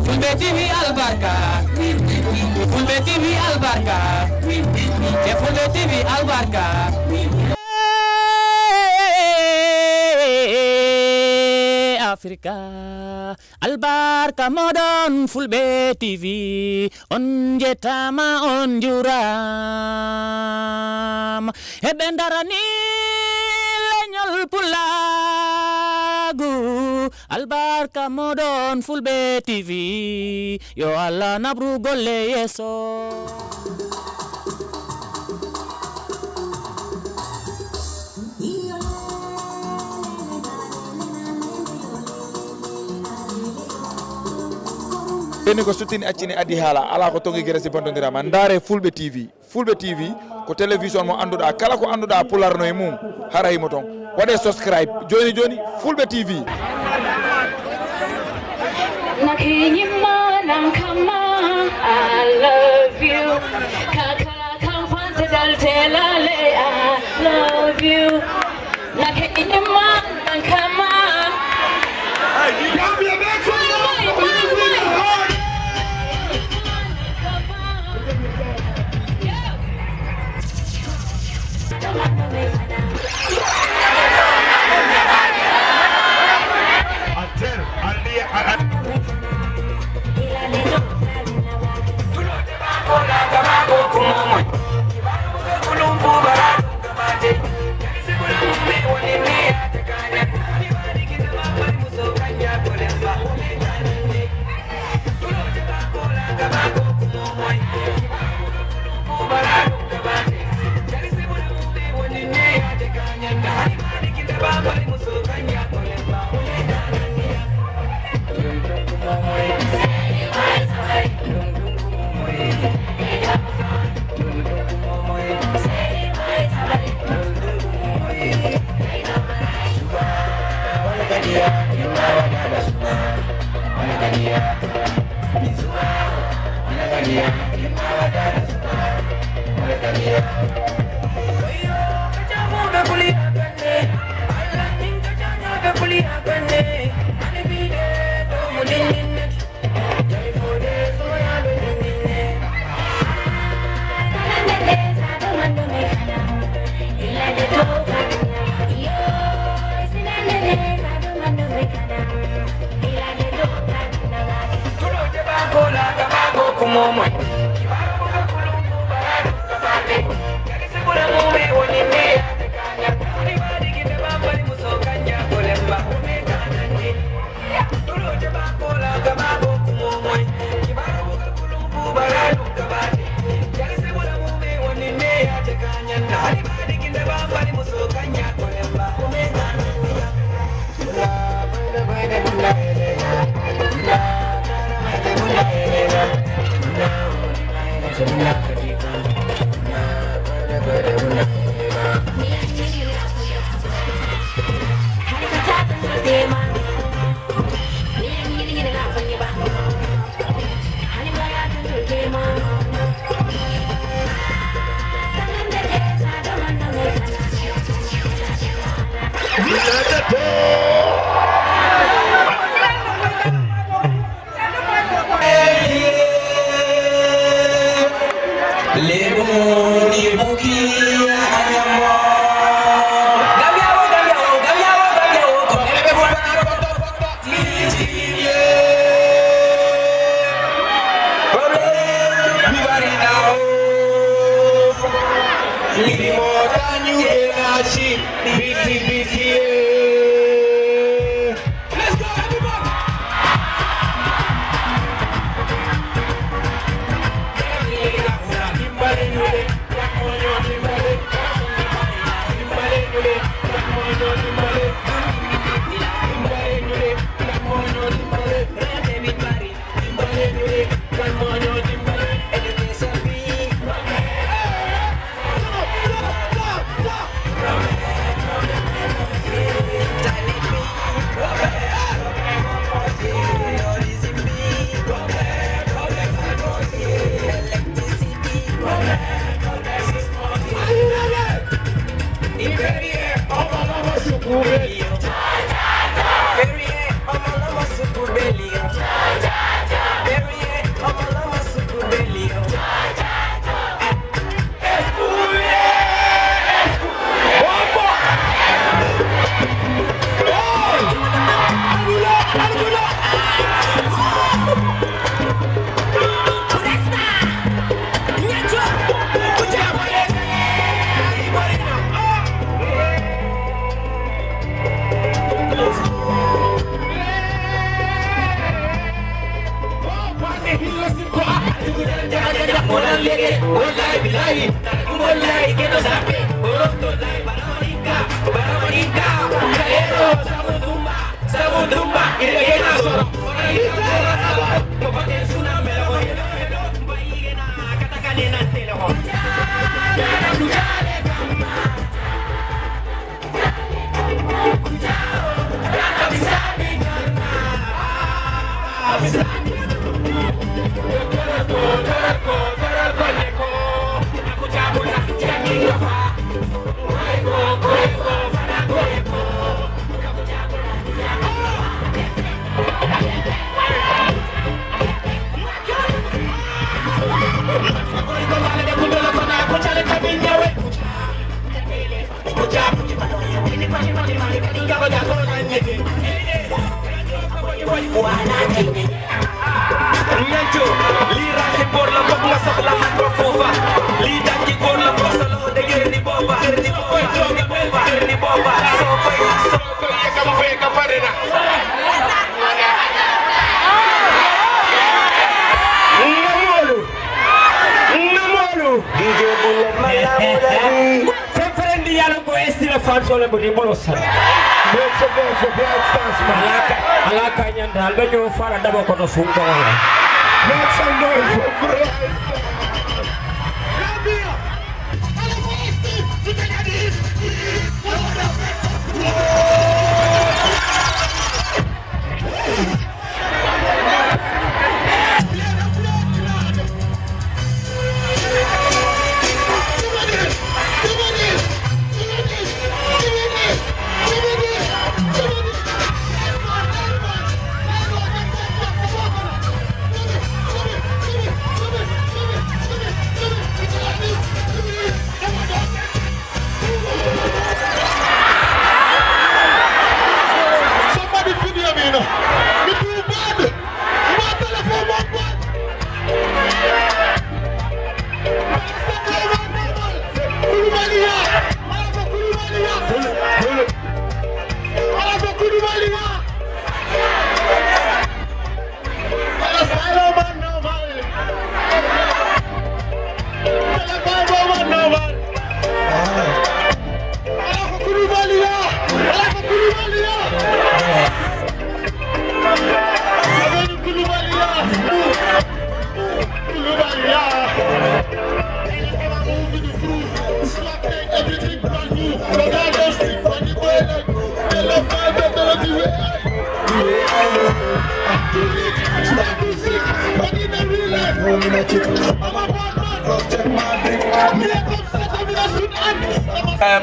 Fulbe TV albarka Fulbe TV albarka Fulbe TV albarka Africa albarka modon Fulbe TV on jetama on juram hebe darani leñol pulagu albarka modon Fulbe TV yo Allah nabru golle yeso eni ko sutini accini adi hala ala ko tongi geresi bondodirama ndare Fulbe TV ko télévision mo anduda kala ko anduda pularno e mum harayimo ton wade subscribe joni Fulbe TV Nakiyima nankama I love you kakala kamfanta daltelale I love you Nakiyima nankama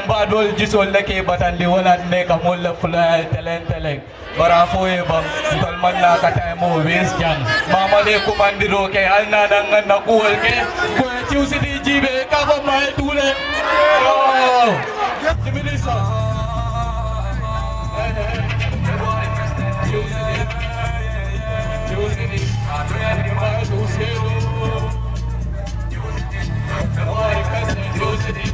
Badol gisol na kay batandi wala neka mulla fula teleng bara foye bam tol man la kata mo wes jang mama le komandiro ke alna dangan na kuol ke ko Qcity jibe ka ba mai tule oh jibilisa Qcity adre ni ma do selo Qcity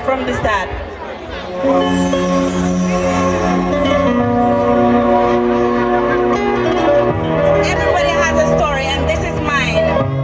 from the start. Everybody has a story, and this is mine.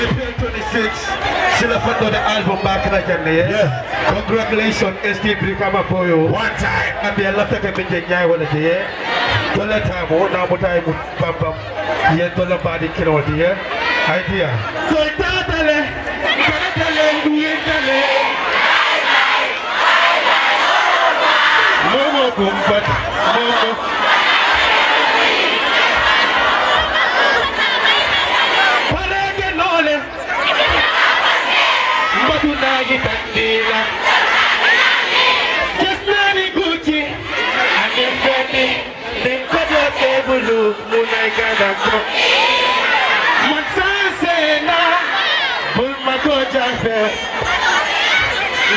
April 26, still up the album back in again. Yeah. Congratulations, ST Brikama Boyo. One time. And the left of the Jay one day. Don't let time, what now, what I bam bam. Yet, don't let body kill out here. Idea. So, Tatale, Momo, but Momo. Just Nani Gucci and the Fendi, then cut your table, Moonlight Gada. Mansana, Bulmako Jaffe,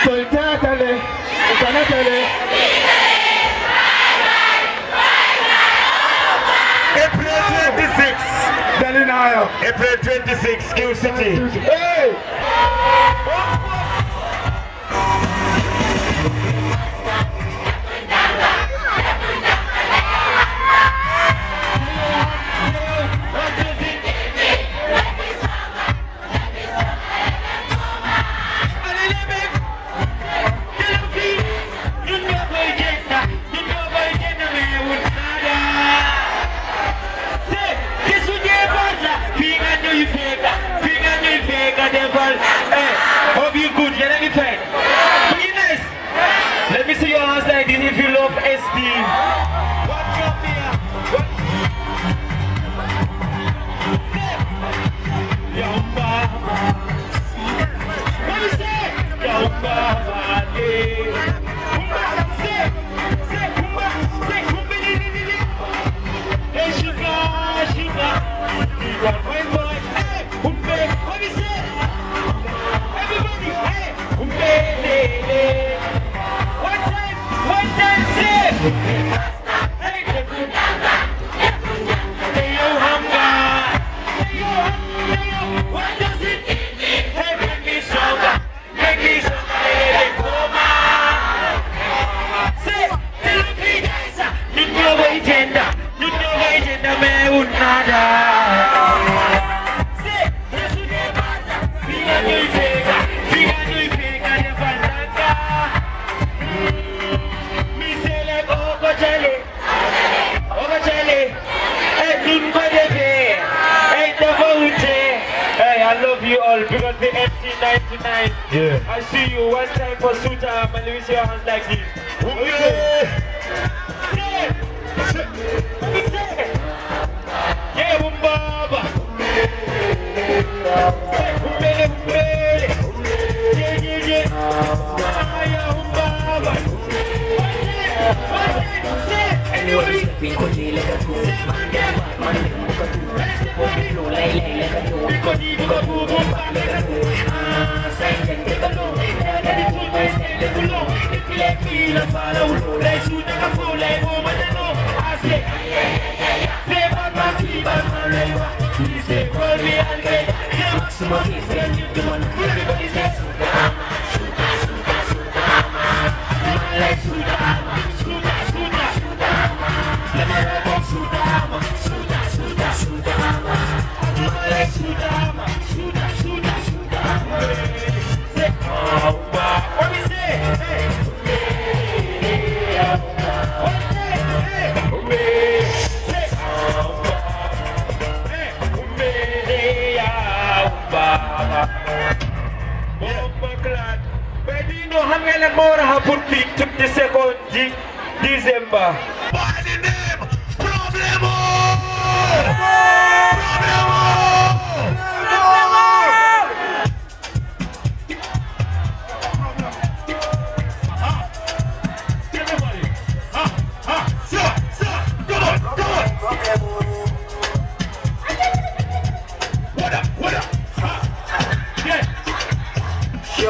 Soltatale, Canatale. April 26, Dalinayo. April 26, Qcity. Hey! Let me see your hands like this if you love SD. What's up here? What you say? Hey, sugar. Fine boy. Hey, what you say? Everybody, hey, One time, say. Hey. agenda. You know my agenda, me would nada. Say, yes, you never. Figa no ifega, never tanga. Me say like Ogo Chale. Hey, don't go there. Hey, never would say. Hey, I love you all because the MC99. Yeah. I see you one time for Suta and release your hands like this. Yeah, Bumbaba. Yeah. Bumbaba. December. By the name, Problemo!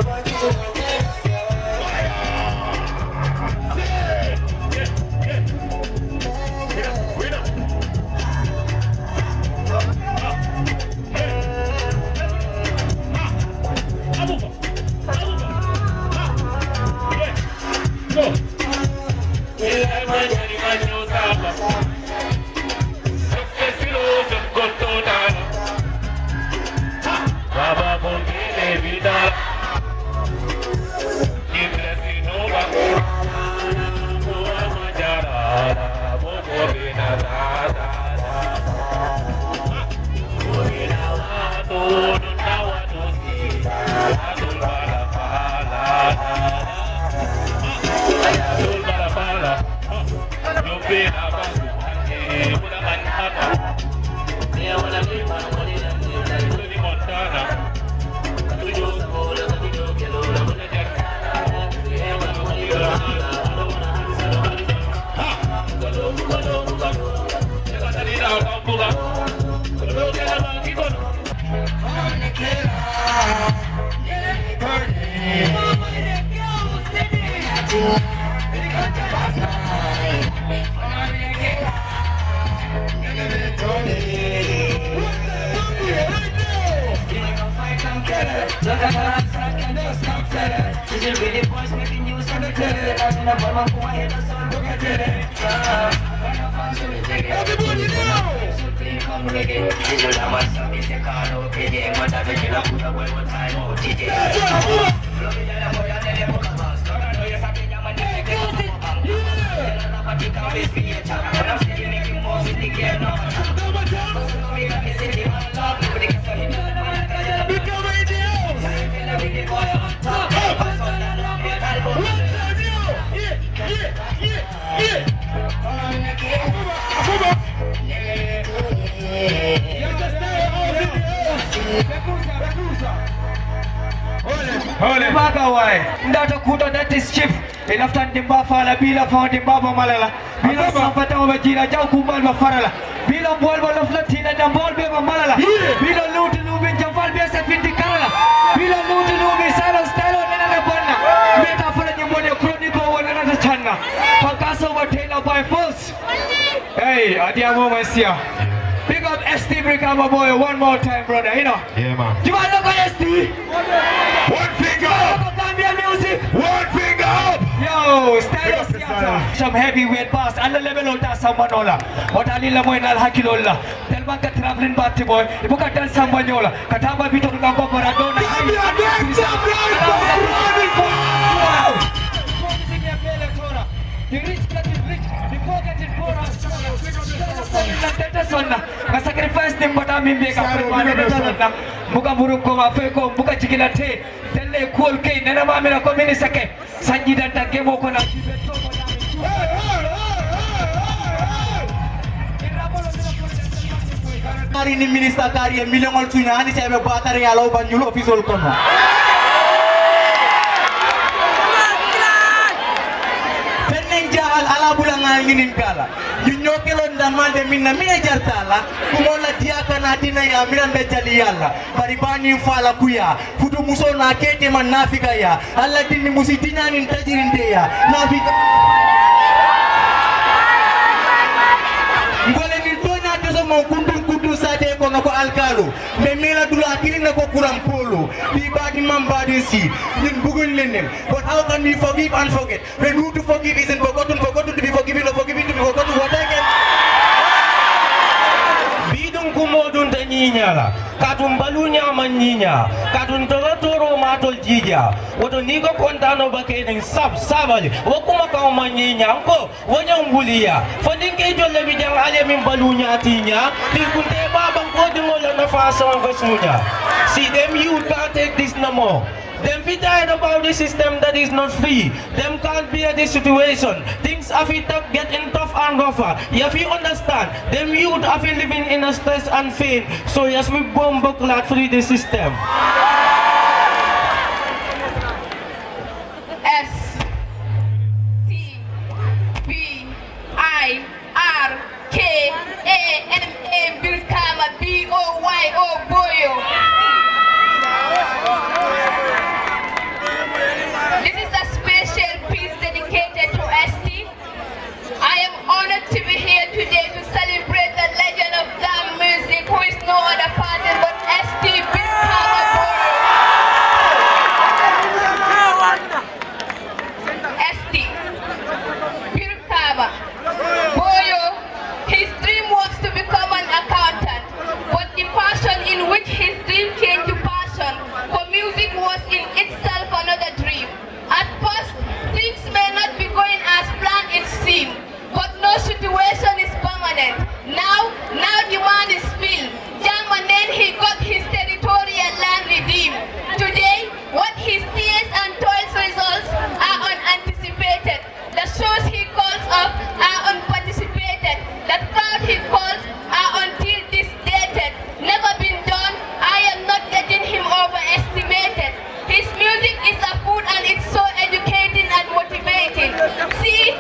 Everybody, sir, come on. What up? Yeah. Ndata kuta that is chief ilafta ndimba fala bila fa ndimba malala bila safata wa jira jaw kumbal ba farala bila bol ba laflatina ndambol be ba malala bila lutu lubi jamfal be sa findi karala bila lutu lubi sala style nena na bonna meta fala nyambone chronicle wona na channa pakaso wa tailor by force. Hey adiamo masia. Big up ST Brikama Boyo one more time, brother, you know. Yeah, man. You want to look at ST? One finger up. Music. One finger up. Yeah. Yo, style of theater. Some heavyweight pass. Alla level of that samanola. What alila mo inal hakilola. Tell man ka traveling party boy. Ibu ka tell sambanyola. Kataba bito ng ko Maradona. The rich get rich. The poor get poor. Sacrifice them but I'm in Beka. Muka buruk ko mafeko. Muka chikila te. Telle cool K. Nena mamela ko minisake. Sanji dan tak game ko na. Hari ini minister karya milongol sunya ani saya batari alau banjul official kono. Jahal ala bulangan nginin kala nyokelo ndamande minna mina jartala kumola diaka na dina ya miran be jali yalla bari bani fala kuya fudu muso na kete man nafika ya alla dinni musitinya nin tajirinde ya nafika ngole ni tonya to mo kundu sade ko ngako alkalo me mela dula akili na ko kuram polo bi badi mambadi si nin bugun lenem but how can we forgive and forget when who to forgive isn't forgotten to be forgiven or forgiven to be forgotten what again bidung kumodun tanyinya la kadun balunya manyinya kadun toro matol jija wodo nigo kontano bakeng sabali wakuma ka manyinya ko wanyang bulia fonding ke jolle bijang ale min balunya atinya tilkunte babang ko dingola na fasa ang basunya see them you can't take this no more. Them be tired about the system that is not free. Them can't bear this situation. Things have it getting tough and rougher. You have to understand. Them youth have been living in a stress and pain. So yes, we bomb buckler free the system. STBIRKAMA Brikama BOYO Boyo. This is a special piece dedicated to ST. I am honored to be here today to celebrate the legend of drum music, who is no other person but ST Brikama Boyo. ST Brikama Boyo. His dream was to become an accountant, but the passion in which his dream came to passion for music was in itself another dream. At first, things may not be going as planned it seemed, but no situation is permanent. Now the man is filled. Young man, then he got his territorial land redeemed. Today, what his tears and toils results are unanticipated. The shows he calls up are unparticipated. The crowd he calls are until this dated. Never been done, I am not getting him overestimated. His music is a food and it's so educating and motivating. See,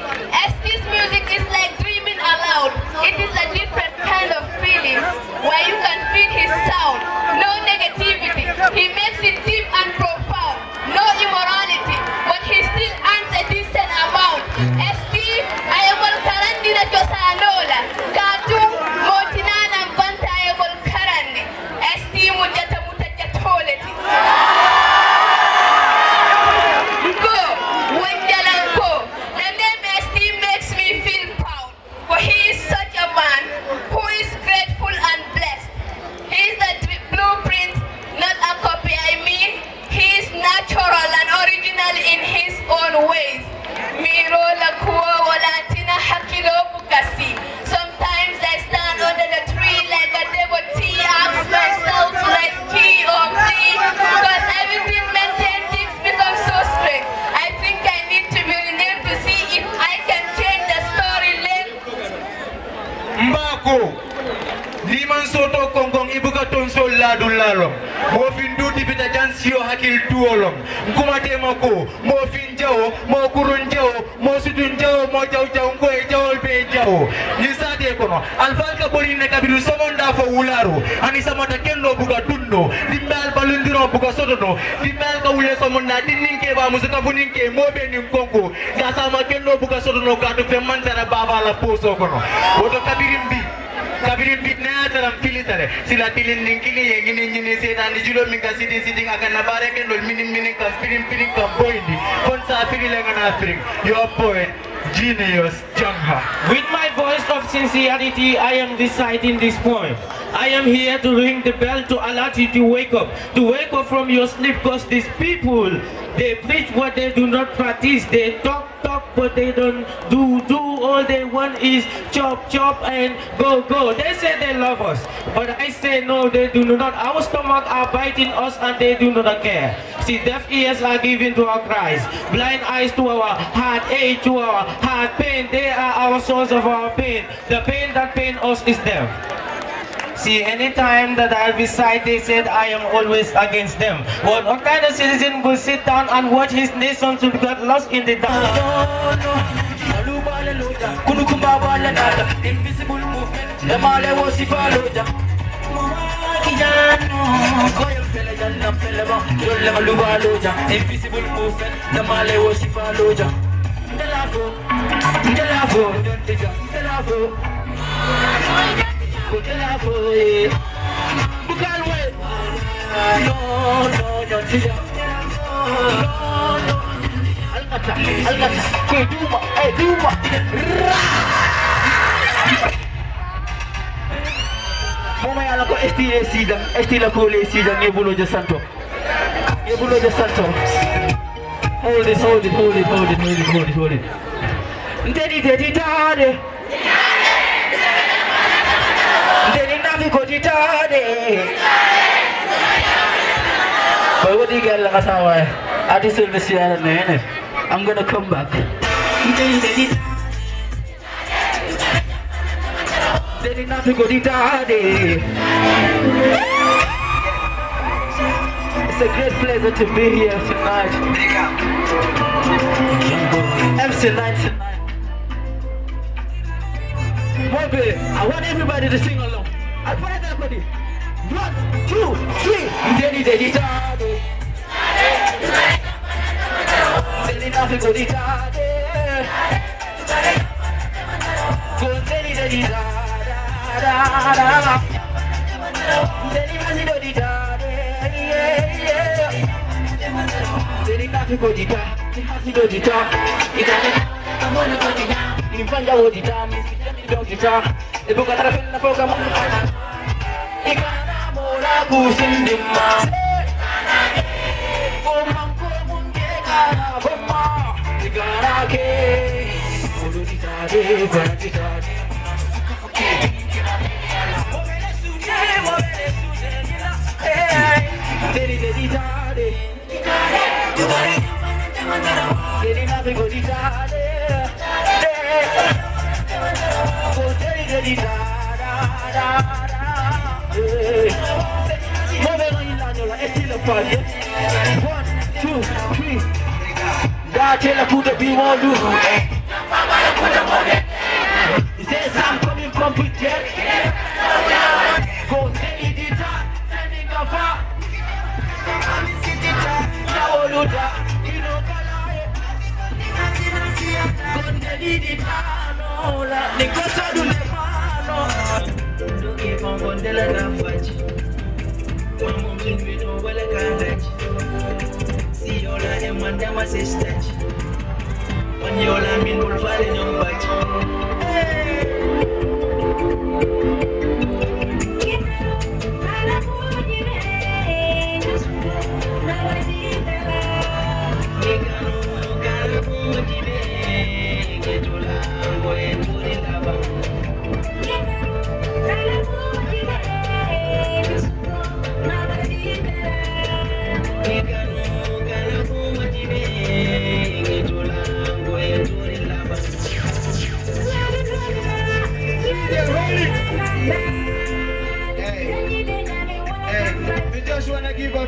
ST's music is like dreaming aloud. It is a different kind of feeling where you can feel his sound. No negativity. He makes it deep and profound. No immorality, but he still earns a decent amount. ST, I am all karandi na Josanola. Katu, motinana mbanta I am all karandi. ST mujata mutajatoleti. Go, Wanjalanko. The name ST makes me feel proud, for he is such a man who is grateful and blessed. He is the blueprint, not a copy. I mean, he is natural and original in his own ways. Mirola kuwa walatina hakilo bukasi. Sometimes I stand under the tree like a devotee, ask myself like key or plea, because everything maintained things become so strict. I think I need to be renamed to see if I can change the storyline. Mbako liman soto kongkong ibu katon sol ladul lalong mo findu dipita jansio hakil tuolong kumate mako mo finjao mo kurun jao mo sudun jao mo jao jao ngoy jao be jao yisade kono alfalka bolina kabiru somonda fo wularo ani samata kenno buga dunno dimbal balundiro buga sotono dimbal ka wule somonda dinninke ba musaka funinke mo be nim konko gasama kenno buga sotono ka to fe mantara baba la poso kono woto kabirimbi taram filitare sila tilin linkini yengini setan di julo minga sitting akan nabare ken dol minin kam pirin kam boyndi kon sa fili lenga na afrik your poet genius Jangha. With my voice of sincerity, I am reciting this poem. I am here to ring the bell to alert you to wake up from your sleep, because these people, they preach what they do not practice. They talk, but they don't do. All they want is chop, and go. They say they love us, but I say no, they do not. Our stomach are biting us and they do not care. See, deaf ears are given to our cries, blind eyes to our heartache, to our heart pain. They are our source of our pain. The pain that pain us is them. See, anytime that I recite, they said I am always against them. What kind of citizen will sit down and watch his nation to get lost in the dark? Invisible movement, the Male was if I load up. Invisible movement, the Male was if I load up. Mamaya lang ko ST la ko le sidang Yebulo de Santo. Hold it. Daddy daddy. Daddy nabi ko daddy. Bago di gal lang asawa. Ati service yan na yan. I'm gonna come back. Daddy nabi ko daddy. It's a great pleasure to be here tonight. MC9 tonight. Fulbe, I want everybody to sing along. I want everybody. 1, 2, 3. Daddy. Daddy nabi ko daddy. Go daddy da. Daddy nabi ko daddy. Daddy nabi ko daddy. Infanja wodita, dogita. Ibu kata rafin na poka mo. Ikana mola kusindima. Komang munge kana bomma. Ikana ke. Wodita de banita de. Mobile suje. Daddy daddy. Daddy nabi ko daddy. One, two, three. Tell put the beam on do. He says I'm coming from Phuket. Go tell it standing up.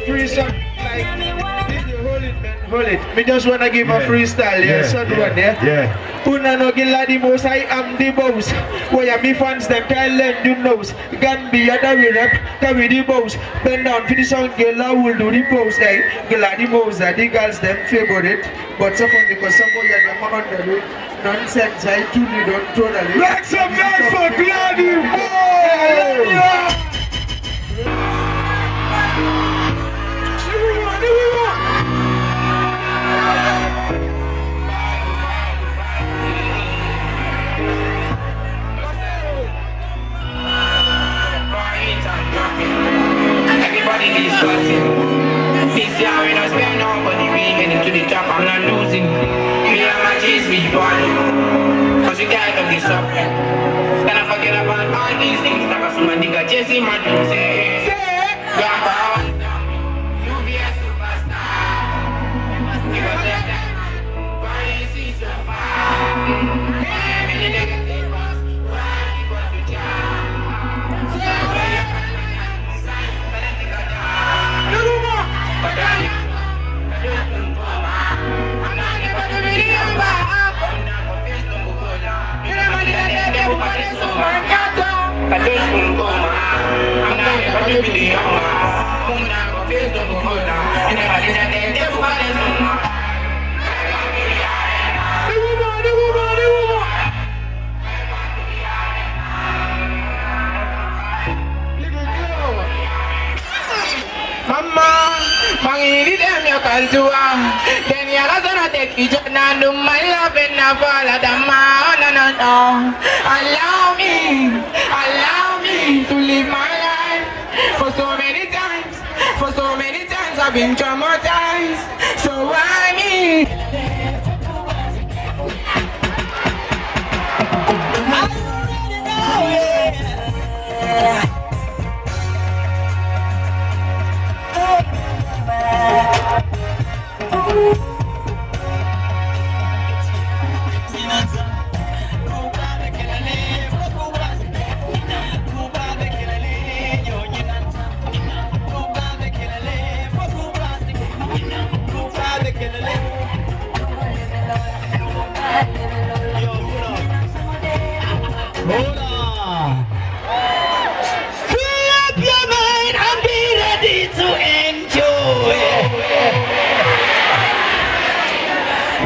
Free song like hold it. Me just wanna give a freestyle, Una no gilla the most, I am the boss. Where me fans them can learn the nose. Can be other way rap, carry the boss. Bend down for the song, gilla will do the post. Gilla the most, the girls them favorite. But so fun because some boy them under it. Nonsense, I truly don't totally. Make some noise for Gladdy Boy! see my dream say, Gamba, you be a superstar. You got that, why you see so far? Many negative ones, why you got to jam? So where you sign, but I think I die. No more, but I don't go. I'm not never to be the number. I'm not going to face no more. You never did that, they will find it so much. I'm not going to be the young man. I'm not going to face no more. You never did that, they will find it so much. Mama, mangini dem yo kantua. Then ya la zona take each na do my love and na fall da ma no. Allow me to live my life. For so many times I've been traumatized. So why me?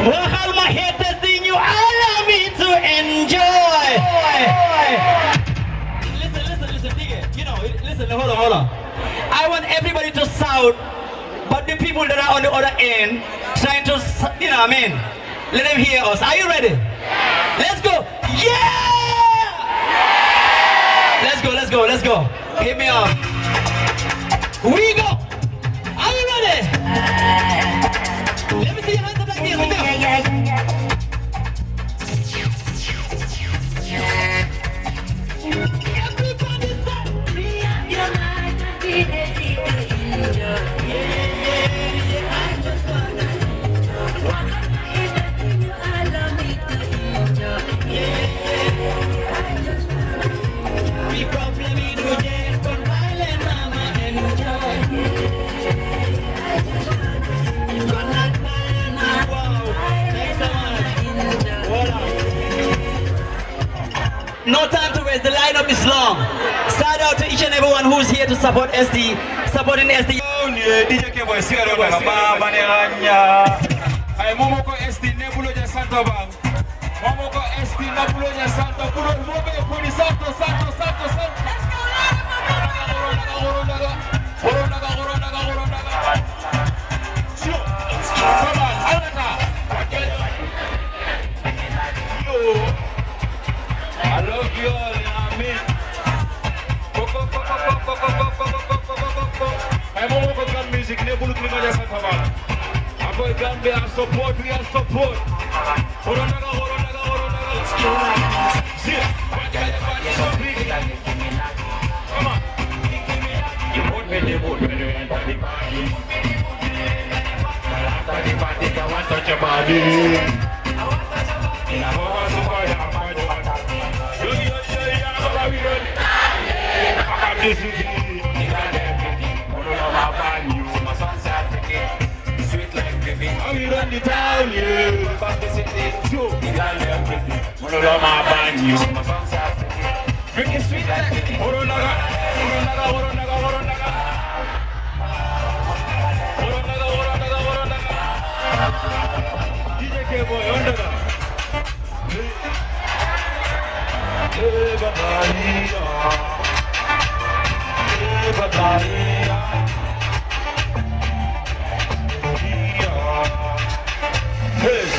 All my haters in you, allow me to enjoy. Listen, dig it. You know, listen, hold on. I want everybody to shout, but the people that are on the other end trying to, you know what I mean? Let them hear us. Are you ready? Let's go. Yeah! Let's go. Hit me up. We go. Are you ready? Let me see your hands up like this. Everybody say, free up your mind and be ready to enjoy. I just wanna enjoy. Everything you allow me to enjoy. I just wanna enjoy. We problem in the jail, but violent mama enjoy. I just wanna enjoy. No time to waste, the lineup is long. Shout out to each and everyone who's here to support SD, supporting SD. DJ Keboy sigaro ba mama neranya. Ay momoko SD nebulo ja Santo Bang. Momoko SD nebulo ja Santo Pulo mobe poni Santo. Let's go I love you all, I mean. I'm all about music, never look at us at all. Avoid Gambia, support. Come on. You vote when you enter the party. After the party, I want to touch your body. Sweet like baby, I run the town, yeah. Back the city, Joe. The guy left me. Monoloma ban you. Make it sweet like baby. Horonaga. DJ K-Boy, under that. Hey!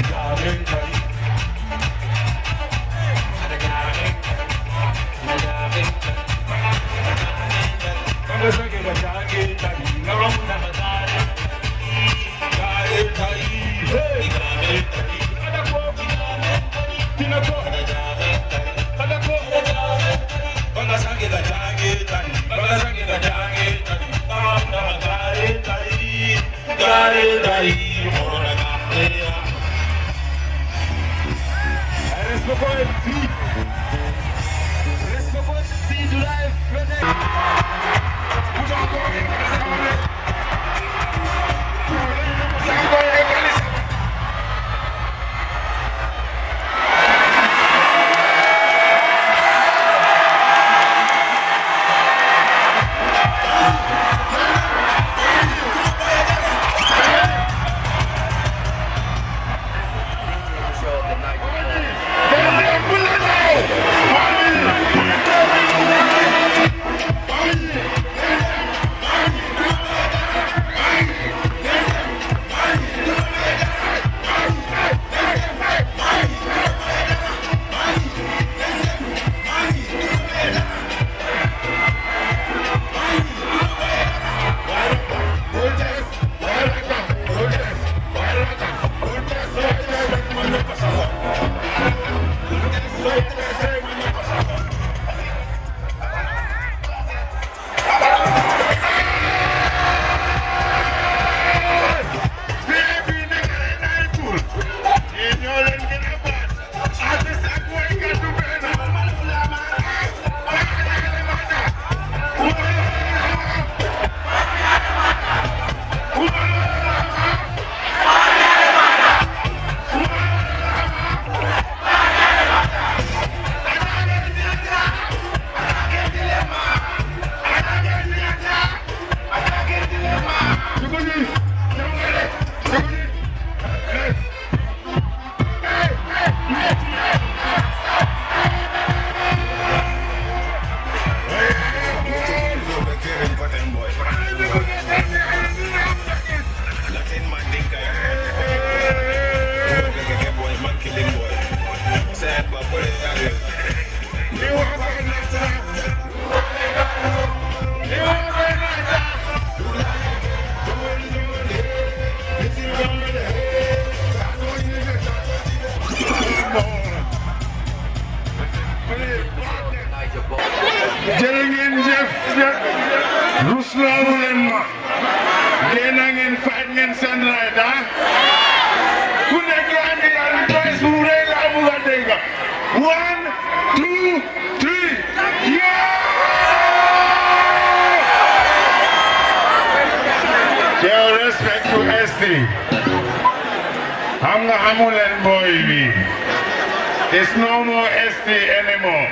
It's no more ST anymore.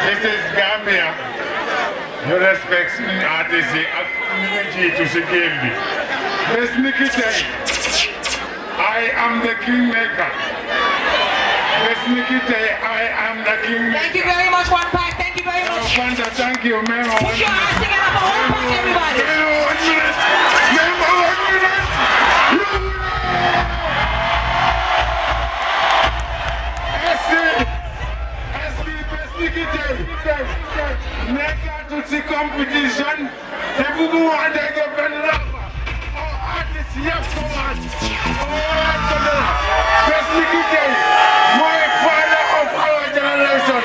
This is Gambia. You respect artists to security. Let's make it I am the kingmaker. Let's make it I am the kingmaker. Thank you very much, One Pack. Thank you very much. Thank you, man. Put your hands together for One Pack, everybody. Qcity competition, the Bugu and they get better up. All artists here for us. Best Nikite, my father of our generation.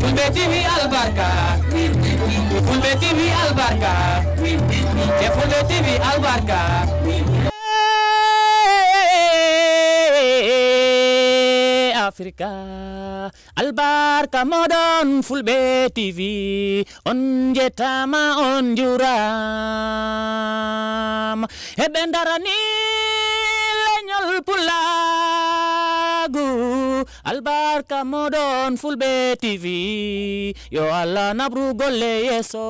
Fulbe TV Albarka, Fulbe TV Albarka, Fulbe TV Albarka. Africa Albarka modon Fulbe TV on jetama on juram hebendarani leñol pulagu Albarka modon Fulbe TV yo Allah nabru golle yeso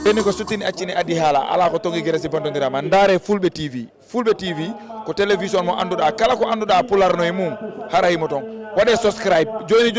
eni ko suttini accini adi haala ala ko tongi gere si bontondirama ndaare Fulbe TV ko télévision mo anduɗa kala ko anduɗa pularno e mum hara himo ton waɗe subscribe joni